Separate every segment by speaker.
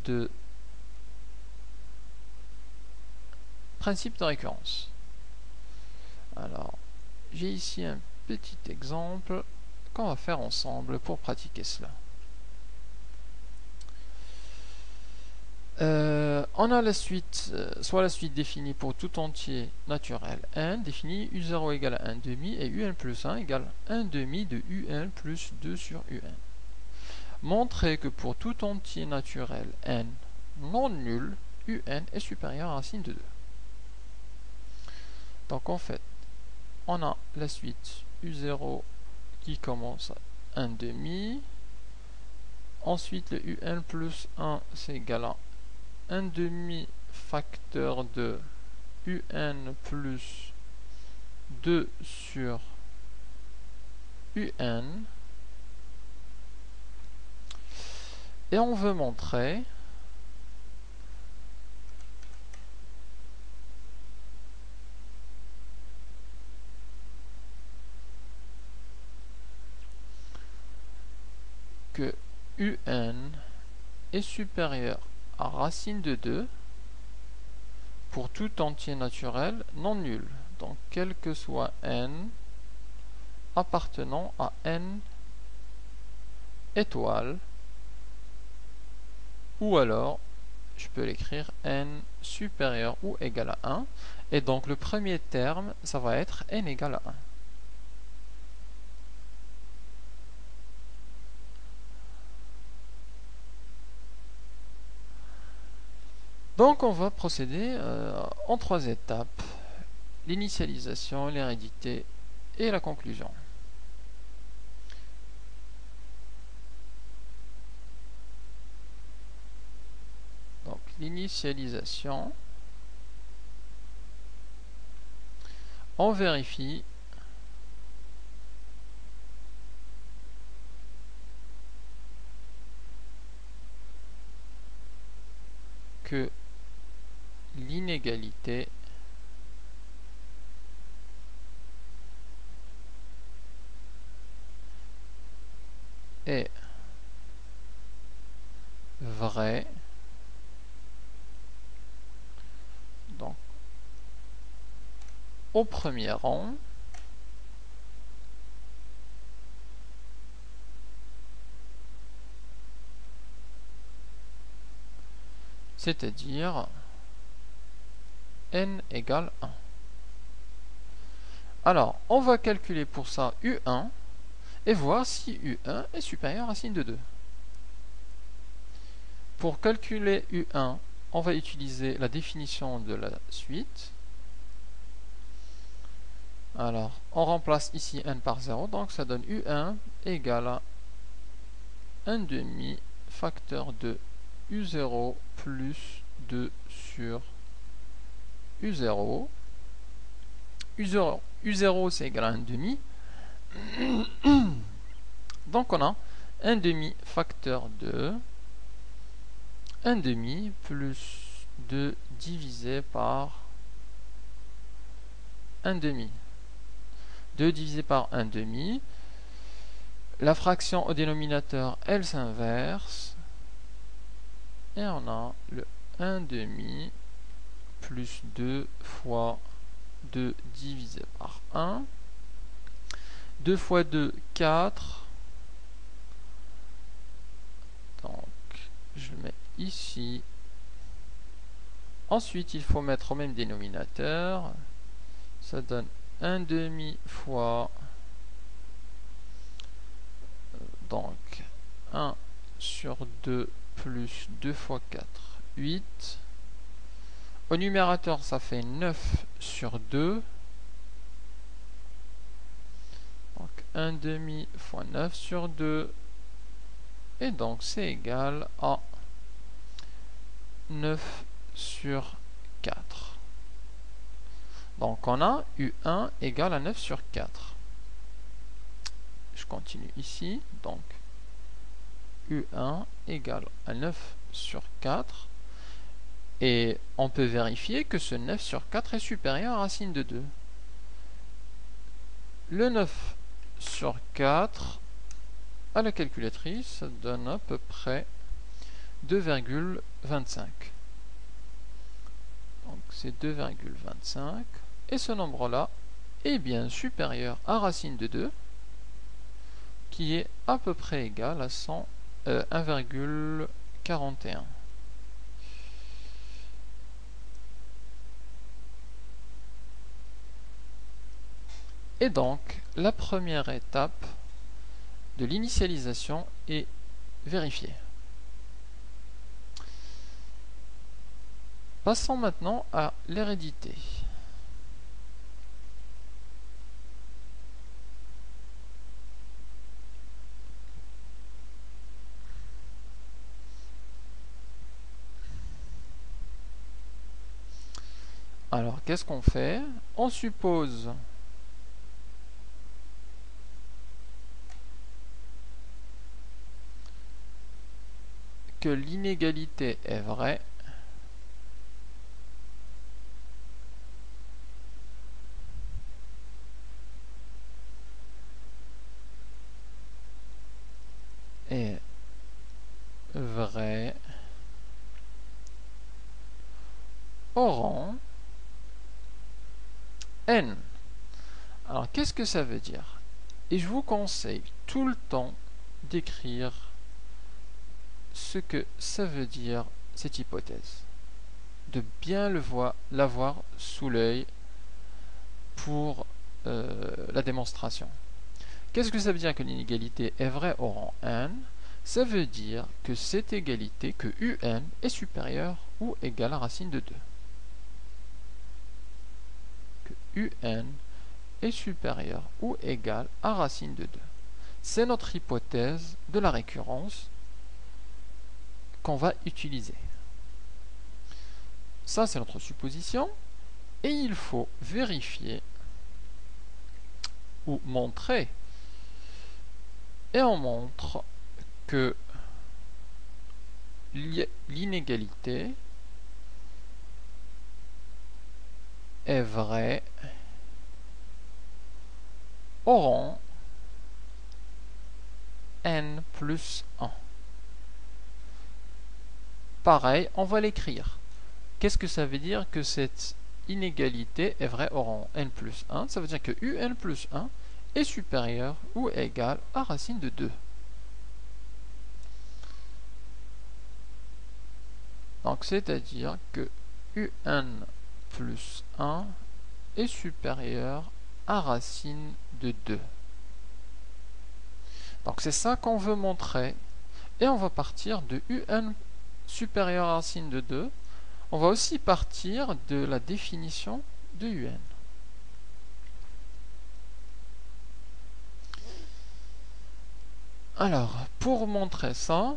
Speaker 1: de principe de récurrence. Alors, j'ai ici un petit exemple qu'on va faire ensemble pour pratiquer cela. On a la suite, soit la suite définie pour tout entier naturel n, définie u0 égale à 1 demi et un plus 1 égale 1 demi de un plus 2 sur un. Montrer que pour tout entier naturel n non nul, un est supérieur à racine de 2. Donc en fait, on a la suite u0 qui commence à 1 demi. Ensuite, le un plus 1, c'est égal à 1 demi facteur de un plus 2 sur un. Et on veut montrer que un est supérieur à racine de 2 pour tout entier naturel non nul. Donc quel que soit n appartenant à n étoiles, ou alors je peux l'écrire n supérieur ou égal à 1, et donc le premier terme ça va être n égale à 1. Donc on va procéder en 3 étapes: l'initialisation, l'hérédité et la conclusion. Donc l'initialisation, on vérifie que l'inégalité est vraie. Donc au premier rang, c'est-à-dire n égale 1. Alors, on va calculer pour ça u1 et voir si u1 est supérieur à racine de 2. Pour calculer u1, on va utiliser la définition de la suite. Alors, on remplace ici n par 0, donc ça donne u1 égale à 1 demi facteur de u0 plus 2 sur u0. U0 c'est égal à 1 demi. Donc on a 1 demi facteur de 1 demi plus 2 divisé par 1 demi. 2 divisé par 1 demi. La fraction au dénominateur, elle s'inverse. Et on a le 1 demi plus 2 fois 2 divisé par 1. 2 fois 2, 4. Donc, je le mets ici. Ensuite, il faut mettre au même dénominateur. Ça donne 1 demi fois, donc 1 sur 2 plus 2 fois 4, 8. Au numérateur, ça fait 9 sur 2. Donc 1 demi fois 9 sur 2. Et donc c'est égal à 9 sur 4. Donc on a U1 égale à 9 sur 4. Je continue ici. Donc U1 égale à 9 sur 4. Et on peut vérifier que ce 9 sur 4 est supérieur à racine de 2. Le 9 sur 4 à la calculatrice, ça donne à peu près 2,25. Donc c'est 2,25. Et ce nombre-là est bien supérieur à racine de 2, qui est à peu près égal à 1,41. Et donc, la première étape de l'initialisation est vérifiée. Passons maintenant à l'hérédité. Alors, qu'est-ce qu'on fait? On suppose que l'inégalité est vraie est vraie au rang n. Alors, qu'est-ce que ça veut dire? Et je vous conseille tout le temps d'écrire ce que ça veut dire, cette hypothèse. De bien l'avoir sous l'œil pour la démonstration. Qu'est-ce que ça veut dire que l'inégalité est vraie au rang n? Ça veut dire que cette égalité, que un est supérieur ou égal à racine de 2. Que un est supérieur ou égal à racine de 2. C'est notre hypothèse de la récurrence qu'on va utiliser. Ça, c'est notre supposition. Et il faut vérifier ou montrer. Et on montre que l'inégalité est vraie au rang n plus 1. Pareil, on va l'écrire. Qu'est-ce que ça veut dire que cette inégalité est vraie au rang n plus 1? Ça veut dire que un plus 1 est supérieur ou égal à racine de 2. Donc, c'est-à-dire que un plus 1 est supérieur à racine de 2. Donc, c'est ça qu'on veut montrer. Et on va partir de un supérieur à racine de 2. On va aussi partir de la définition de un. Alors, pour montrer ça,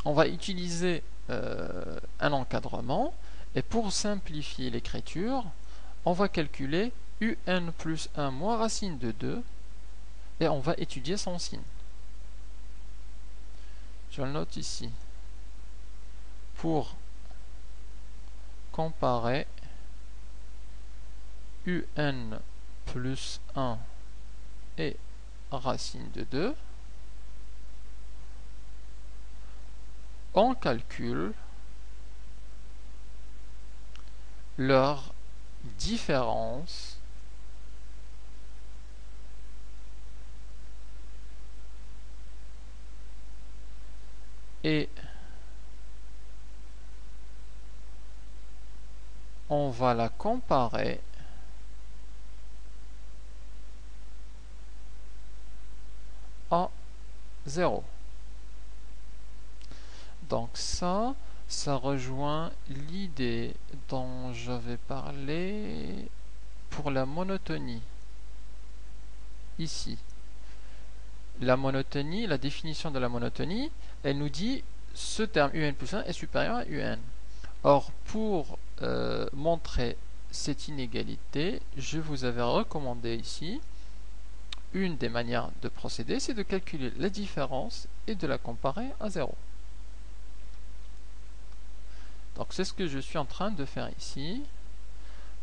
Speaker 1: on va utiliser un encadrement. Et pour simplifier l'écriture, on va calculer un plus 1 moins racine de 2. Et on va étudier son signe. Je le note ici. Pour comparer un plus 1 et racine de 2, on calcule leur différence et on va la comparer à 0. Donc ça rejoint l'idée dont j'avais parlé pour la monotonie. Ici, la monotonie, la définition de la monotonie, elle nous dit ce terme un plus 1 est supérieur à un. Or, pour montrer cette inégalité, je vous avais recommandé ici une des manières de procéder, c'est de calculer la différence et de la comparer à 0. Donc c'est ce que je suis en train de faire ici.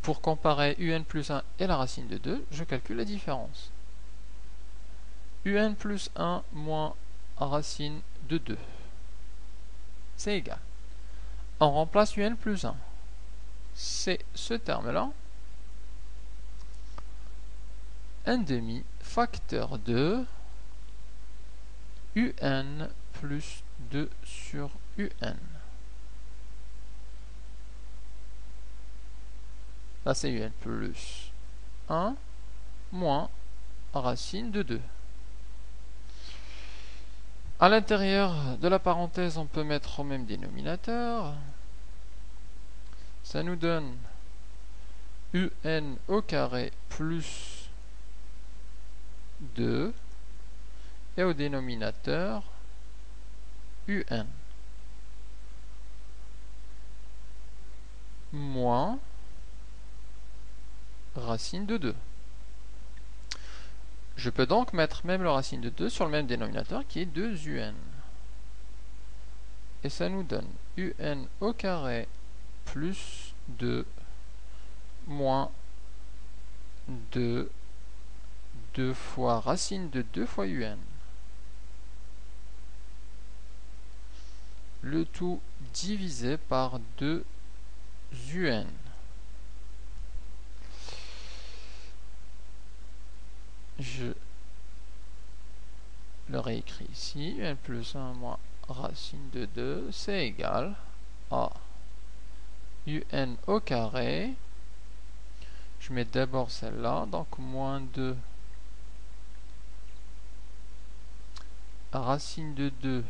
Speaker 1: Pour comparer un plus 1 et la racine de 2, je calcule la différence. un plus 1 moins racine de 2. c'est égal. On remplace un plus 1. C'est ce terme-là. 1 demi facteur de un plus 2 sur un. Là, c'est un plus 1 moins racine de 2. À l'intérieur de la parenthèse, on peut mettre au même dénominateur. Ça nous donne un au carré plus 2 et au dénominateur un moins racine de 2. Je peux donc mettre même la racine de 2 sur le même dénominateur qui est 2un. Et ça nous donne un au carré plus 2 moins 2 fois racine de 2 fois un. Le tout divisé par 2un. Je le réécris ici. Un plus 1 moins racine de 2, c'est égal à un au carré. Je mets d'abord celle-là, donc moins 2 racine de 2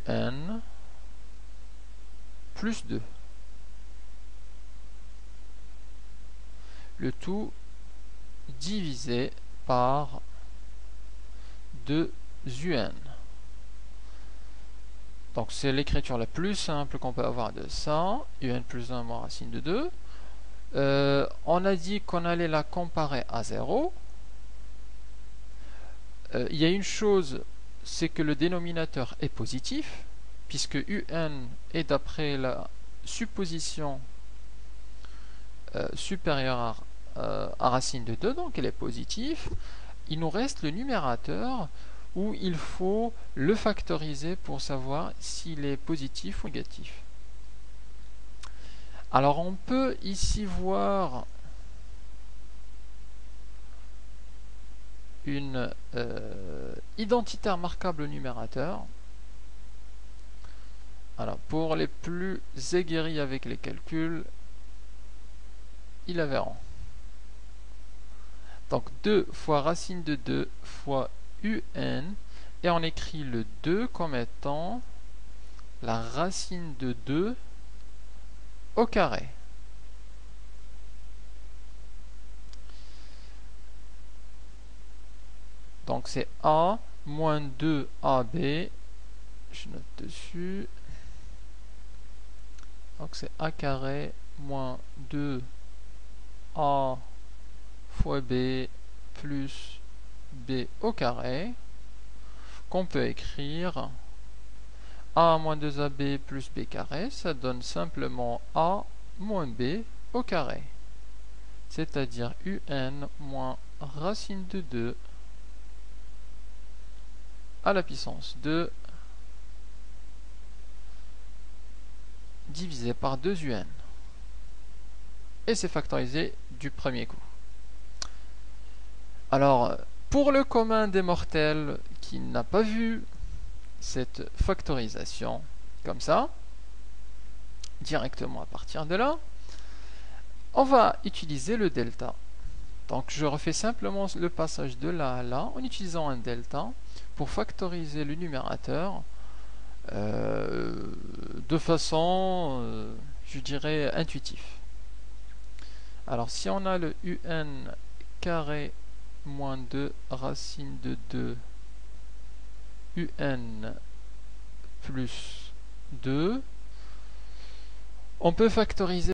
Speaker 1: un plus 2. Le tout divisé par 2un. Donc c'est l'écriture la plus simple qu'on peut avoir de ça. Un plus 1 moins racine de 2. On a dit qu'on allait la comparer à 0. Il y a une chose, c'est que le dénominateur est positif, puisque un est d'après la supposition supérieure à racine de 2, donc elle est positive. Il nous reste le numérateur où il faut le factoriser pour savoir s'il est positif ou négatif. Alors on peut ici voir une identité remarquable au numérateur. Alors pour les plus aguerris avec les calculs, ils la verront. Donc 2 fois racine de 2 fois un, et on écrit le 2 comme étant la racine de 2 au carré. Donc c'est a moins 2ab, je note dessus, donc c'est a carré moins 2a fois b plus b au carré, qu'on peut écrire a moins 2ab plus b carré, ça donne simplement a moins b au carré, c'est-à-dire un moins racine de 2 à la puissance 2 divisé par 2un. Et c'est factorisé du premier coup. Alors, pour le commun des mortels qui n'a pas vu cette factorisation comme ça, directement à partir de là, on va utiliser le delta. Donc je refais simplement le passage de là à là en utilisant un delta pour factoriser le numérateur de façon, je dirais, intuitive. Alors si on a le un carré moins 2 racine de 2 un plus 2, on peut factoriser